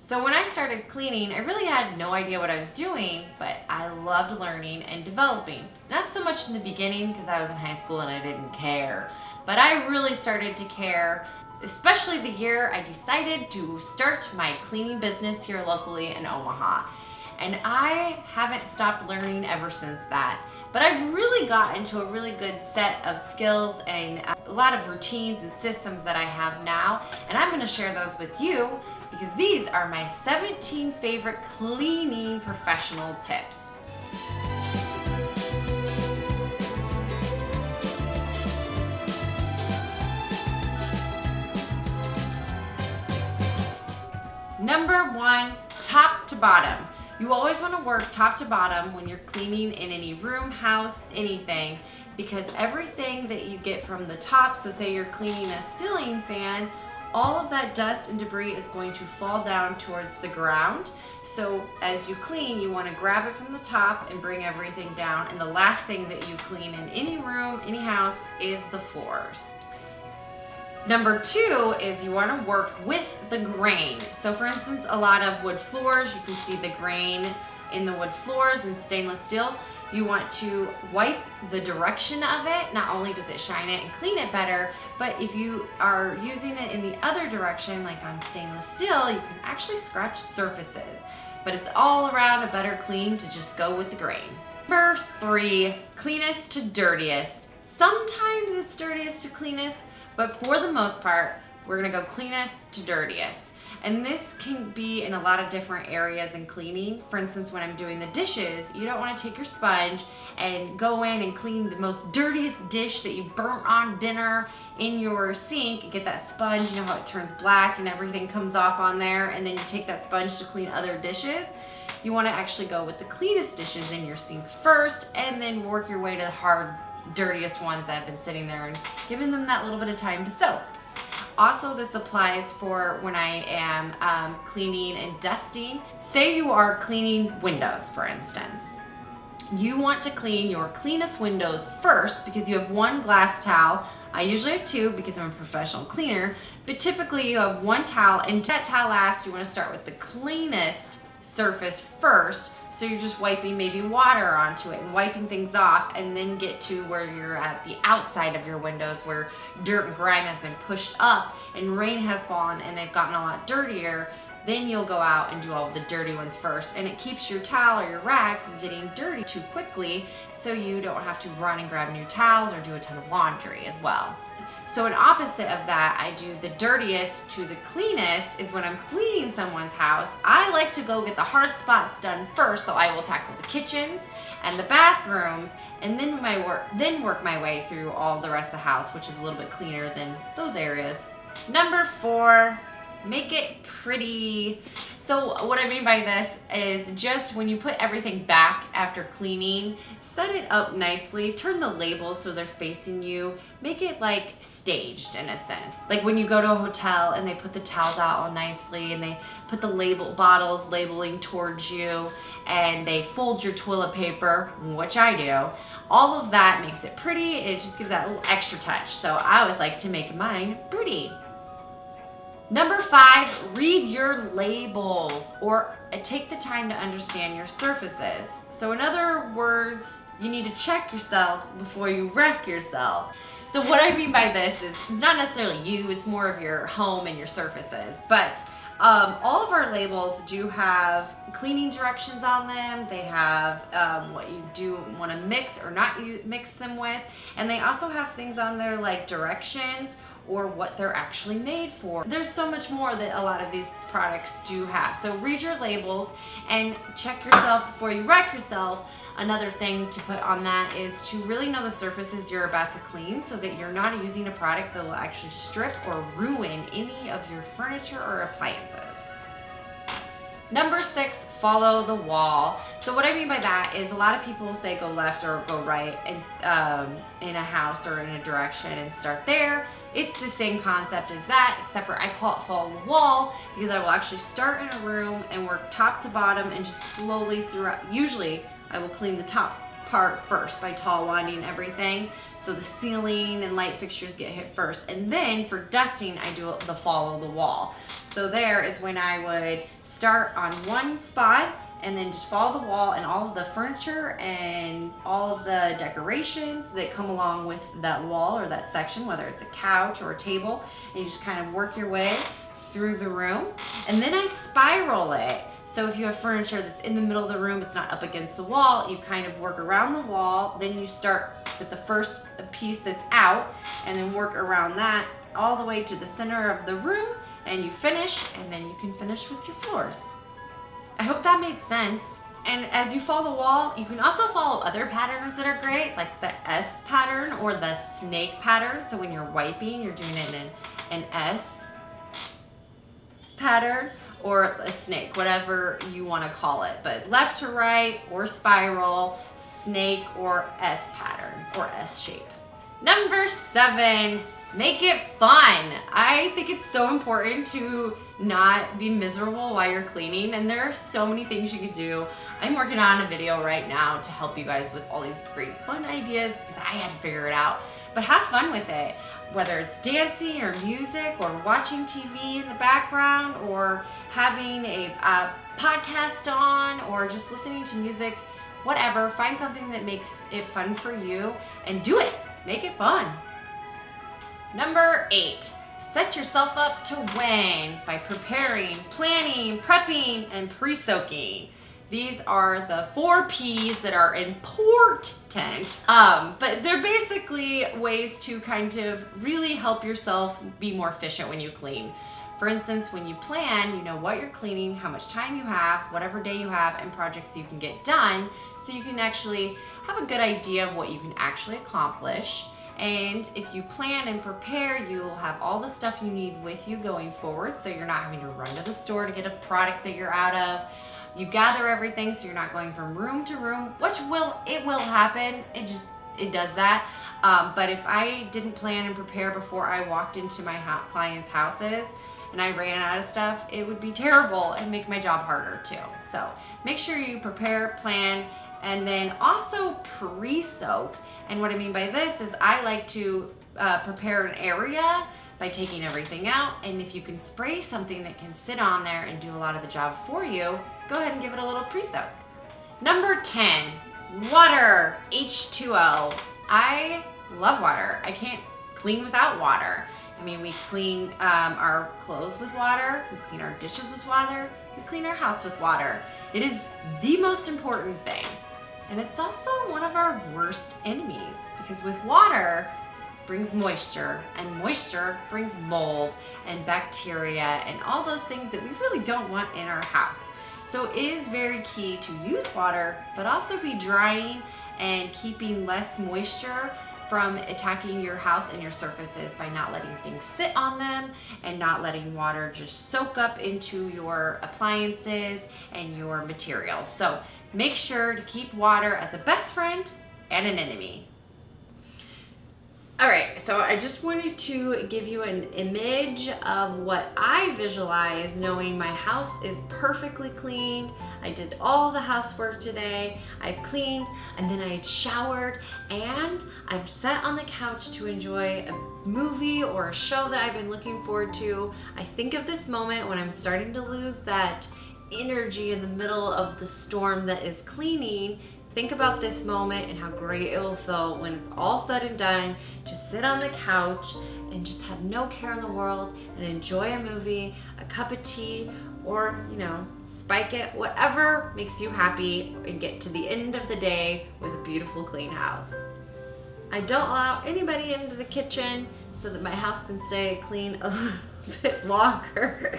So when I started cleaning, I really had no idea what I was doing, but I loved learning and developing. Not so much in the beginning because I was in high school and I didn't care, but I really started to care, especially the year I decided to start my cleaning business here locally in Omaha. And I haven't stopped learning ever since that. But I've really got into a really good set of skills and a lot of routines and systems that I have now. And I'm gonna share those with you because these are my 17 favorite cleaning professional tips. Number one, top to bottom. You always want to work top to bottom when you're cleaning in any room, house, anything, because everything that you get from the top, so say you're cleaning a ceiling fan, all of that dust and debris is going to fall down towards the ground. So as you clean, you want to grab it from the top and bring everything down. And the last thing that you clean in any room, any house, is the floors. Number two is you want to work with the grain. So for instance, a lot of wood floors, you can see the grain in the wood floors and stainless steel. You want to wipe the direction of it. Not only does it shine it and clean it better, but if you are using it in the other direction, like on stainless steel, you can actually scratch surfaces. But it's all around a better clean to just go with the grain. Number three, cleanest to dirtiest. Sometimes it's dirtiest to cleanest, but for the most part, we're gonna go cleanest to dirtiest. And this can be in a lot of different areas in cleaning. For instance, when I'm doing the dishes, you don't wanna take your sponge and go in and clean the most dirtiest dish that you burnt on dinner in your sink and get that sponge, you know how it turns black and everything comes off on there, and then you take that sponge to clean other dishes. You wanna actually go with the cleanest dishes in your sink first and then work your way to the hard, dirtiest ones that have been sitting there and giving them that little bit of time to soak. Also, this applies for when I am cleaning and dusting. Say you are cleaning windows, for instance. You want to clean your cleanest windows first because you have one glass towel. I usually have two because I'm a professional cleaner, but typically you have one towel, and that towel last, you want to start with the cleanest surface first. So you're just wiping maybe water onto it and wiping things off, and then get to where you're at the outside of your windows where dirt and grime has been pushed up and rain has fallen and they've gotten a lot dirtier. Then you'll go out and do all the dirty ones first, and it keeps your towel or your rag from getting dirty too quickly, so you don't have to run and grab new towels or do a ton of laundry as well. So an opposite of that, I do the dirtiest to the cleanest is when I'm cleaning someone's house. I like to go get the hard spots done first, so I will tackle the kitchens and the bathrooms, and then work my way through all the rest of the house, which is a little bit cleaner than those areas. Number four, make it pretty. So what I mean by this is just when you put everything back after cleaning, set it up nicely, turn the labels so they're facing you, make it like staged in a sense. Like when you go to a hotel and they put the towels out all nicely and they put the bottles labeling towards you, and they fold your toilet paper, which I do. All of that makes it pretty, and it just gives that little extra touch. So I always like to make mine pretty. Number five, read your labels, or take the time to understand your surfaces. So in other words, you need to check yourself before you wreck yourself. So what I mean by this is it's not necessarily you, it's more of your home and your surfaces. But all of our labels do have cleaning directions on them. They have what you do want to mix or not mix them with. And they also have things on there like directions or what they're actually made for. There's so much more that a lot of these products do have. So read your labels and check yourself before you wreck yourself. Another thing to put on that is to really know the surfaces you're about to clean so that you're not using a product that will actually strip or ruin any of your furniture or appliances. Number six, follow the wall. So what I mean by that is a lot of people say go left or go right in a house or in a direction and start there. It's the same concept as that, except for I call it follow the wall because I will actually start in a room and work top to bottom and just slowly throughout. Usually I will clean the top part first by tall wanding everything. So the ceiling and light fixtures get hit first. And then for dusting, I do the follow the wall. So there is when I would start on one spot and then just follow the wall, and all of the furniture and all of the decorations that come along with that wall or that section, whether it's a couch or a table, and you just kind of work your way through the room. And then I spiral it. So if you have furniture that's in the middle of the room, it's not up against the wall, you kind of work around the wall, then you start with the first piece that's out, and then work around that all the way to the center of the room, and you finish, and then you can finish with your floors. I hope that made sense. And as you follow the wall, you can also follow other patterns that are great, like the S pattern or the snake pattern. So when you're wiping, you're doing it in an S pattern or a snake, whatever you want to call it. But left to right or spiral, snake or S pattern or S shape. Number 7, make it fun. I think it's so important to not be miserable while you're cleaning, and there are so many things you can do. I'm working on a video right now to help you guys with all these great fun ideas because I had to figure it out. But have fun with it, whether it's dancing or music or watching TV in the background or having a podcast on or just listening to music, whatever. Find something that makes it fun for you and do it. Make it fun. Number 8, set yourself up to win by preparing, planning, prepping, and pre-soaking. These are the 4 P's that are important, but they're basically ways to kind of really help yourself be more efficient when you clean. For instance, when you plan, you know what you're cleaning, how much time you have, whatever day you have, and projects you can get done, so you can actually have a good idea of what you can actually accomplish. And if you plan and prepare, you'll have all the stuff you need with you going forward, so you're not having to run to the store to get a product that you're out of. You gather everything so you're not going from room to room, which will happen. It does that. But if I didn't plan and prepare before I walked into my clients' houses and I ran out of stuff, it would be terrible and make my job harder too. So make sure you prepare, plan, and then also pre-soak. And what I mean by this is I like to prepare an area by taking everything out, and if you can spray something that can sit on there and do a lot of the job for you, go ahead and give it a little pre-soak. Number 10, water, H2O. I love water. I can't clean without water. I mean, we clean our clothes with water, we clean our dishes with water, we clean our house with water. It is the most important thing. And it's also one of our worst enemies, because with water brings moisture, and moisture brings mold and bacteria and all those things that we really don't want in our house. So it is very key to use water, but also be drying and keeping less moisture from attacking your house and your surfaces by not letting things sit on them and not letting water just soak up into your appliances and your materials. So make sure to keep water as a best friend and an enemy. All right, so I just wanted to give you an image of what I visualize knowing my house is perfectly cleaned. I did all the housework today. I've cleaned, and then I showered, and I've sat on the couch to enjoy a movie or a show that I've been looking forward to. I think of this moment when I'm starting to lose that energy in the middle of the storm that is cleaning. Think about this moment and how great it will feel when it's all said and done to sit on the couch and just have no care in the world and enjoy a movie, a cup of tea, or, spike it, whatever makes you happy, and get to the end of the day with a beautiful clean house. I don't allow anybody into the kitchen so that my house can stay clean a little bit longer.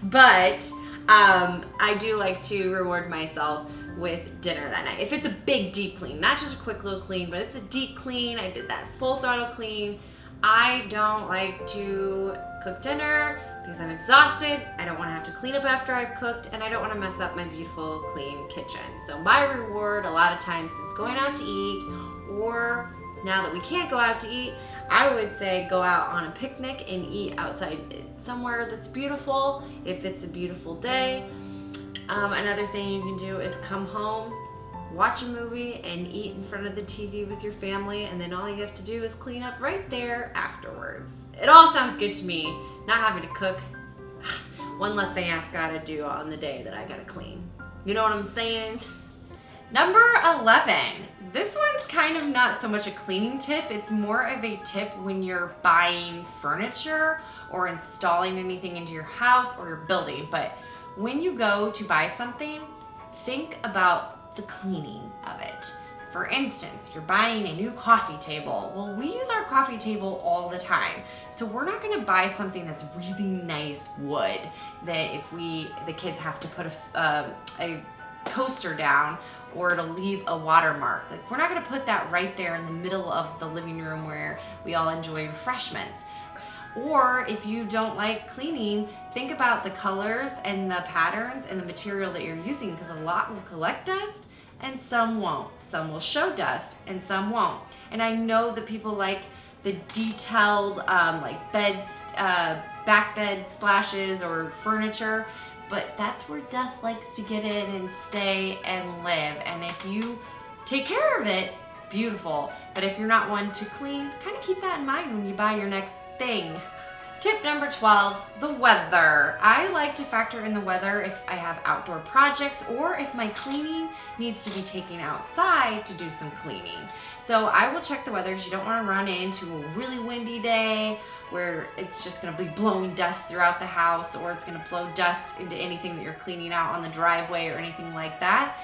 But I do like to reward myself with dinner that night. If it's a big deep clean, not just a quick little clean, but it's a deep clean, I did that full throttle clean. I don't like to cook dinner because I'm exhausted. I don't want to have to clean up after I've cooked, and I don't want to mess up my beautiful clean kitchen. So my reward a lot of times is going out to eat, or now that we can't go out to eat, I would say go out on a picnic and eat outside somewhere that's beautiful if it's a beautiful day. Another thing you can do is come home watch a movie and eat in front of the TV with your family, and then all you have to do is clean up right there afterwards. It all sounds good to me, not having to cook. One less thing I've got to do on the day that I got to clean. You know what I'm saying? Number 11. This one's kind of not so much a cleaning tip, it's more of a tip when you're buying furniture or installing anything into your house or your building. But when you go to buy something, think about the cleaning of it. For instance, you're buying a new coffee table. Well, we use our coffee table all the time. So we're not gonna buy something that's really nice wood that if the kids have to put a coaster down or it'll leave a watermark. Like, we're not gonna put that right there in the middle of the living room where we all enjoy refreshments. Or if you don't like cleaning, think about the colors and the patterns and the material that you're using, because a lot will collect dust and some won't. Some will show dust and some won't. And I know that people like the detailed like beds, back bed splashes or furniture, but that's where dust likes to get in and stay and live. And if you take care of it, beautiful. But if you're not one to clean, kind of keep that in mind when you buy your next thing. Tip number 12, the weather. I like to factor in the weather if I have outdoor projects or if my cleaning needs to be taken outside to do some cleaning. So I will check the weather because you don't want to run into a really windy day where it's just going to be blowing dust throughout the house, or it's going to blow dust into anything that you're cleaning out on the driveway or anything like that.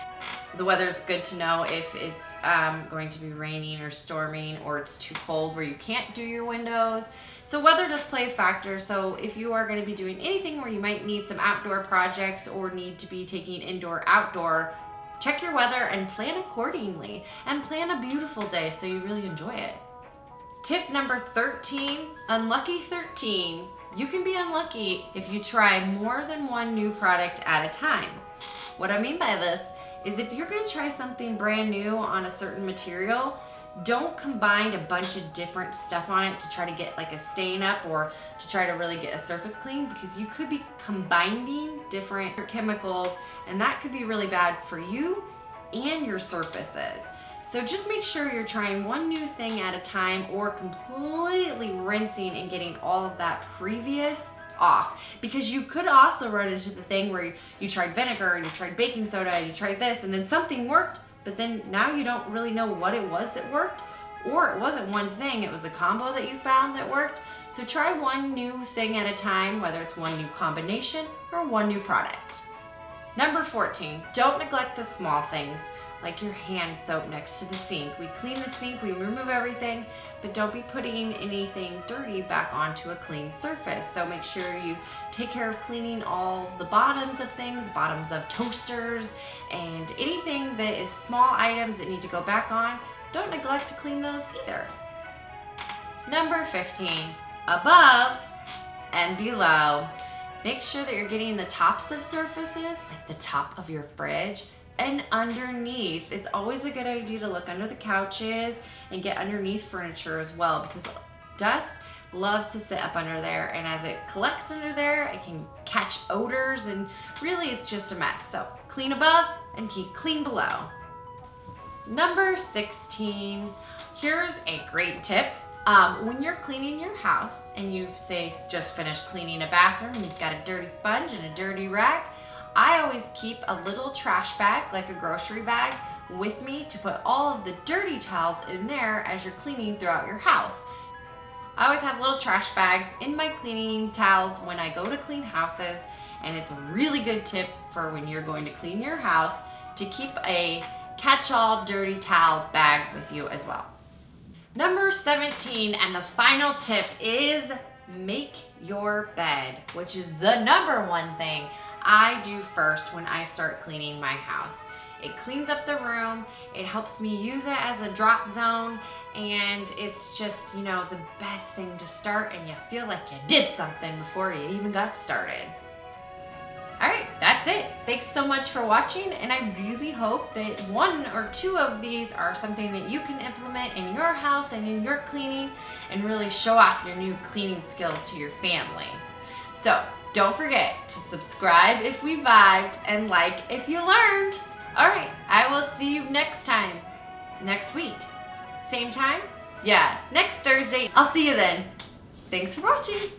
The weather is good to know if it's going to be raining or storming, or it's too cold where you can't do your windows. So weather does play a factor. So if you are going to be doing anything where you might need some outdoor projects or need to be taking indoor, outdoor, check your weather and plan accordingly, and plan a beautiful day so you really enjoy it. Tip number 13, unlucky 13. You can be unlucky if you try more than one new product at a time. What I mean by this is if you're going to try something brand new on a certain material, don't combine a bunch of different stuff on it to try to get like a stain up or to try to really get a surface clean, because you could be combining different chemicals and that could be really bad for you and your surfaces. So just make sure you're trying one new thing at a time, or completely rinsing and getting all of that previous off, because you could also run into the thing where you tried vinegar and you tried baking soda and you tried this and then something worked, but then now you don't really know what it was that worked, or it wasn't one thing, it was a combo that you found that worked. So try one new thing at a time, whether it's one new combination or one new product. Number 14, don't neglect the small things, like your hand soap next to the sink. We clean the sink, we remove everything, but don't be putting anything dirty back onto a clean surface. So make sure you take care of cleaning all the bottoms of things, bottoms of toasters, and anything that is small items that need to go back on. Don't neglect to clean those either. Number 15, above and below. Make sure that you're getting the tops of surfaces, like the top of your fridge, and underneath. It's always a good idea to look under the couches and get underneath furniture as well, because dust loves to sit up under there, and as it collects under there, it can catch odors, and really it's just a mess. So clean above and keep clean below. Number 16, here's a great tip. When you're cleaning your house and you say just finished cleaning a bathroom and you've got a dirty sponge and a dirty rag, I always keep a little trash bag, like a grocery bag, with me to put all of the dirty towels in there as you're cleaning throughout your house. I always have little trash bags in my cleaning towels when I go to clean houses, and it's a really good tip for when you're going to clean your house to keep a catch-all dirty towel bag with you as well. Number 17, and the final tip, is make your bed, which is the number one thing I do first when I start cleaning my house. It cleans up the room, it helps me use it as a drop zone, and it's just, you know, the best thing to start, and you feel like you did something before you even got started. Alright, that's it. Thanks so much for watching, and I really hope that one or two of these are something that you can implement in your house and in your cleaning and really show off your new cleaning skills to your family. So, don't forget to subscribe if we vibed and like if you learned. All right, I will see you next time. Next week. Same time? Yeah, next Thursday. I'll see you then. Thanks for watching.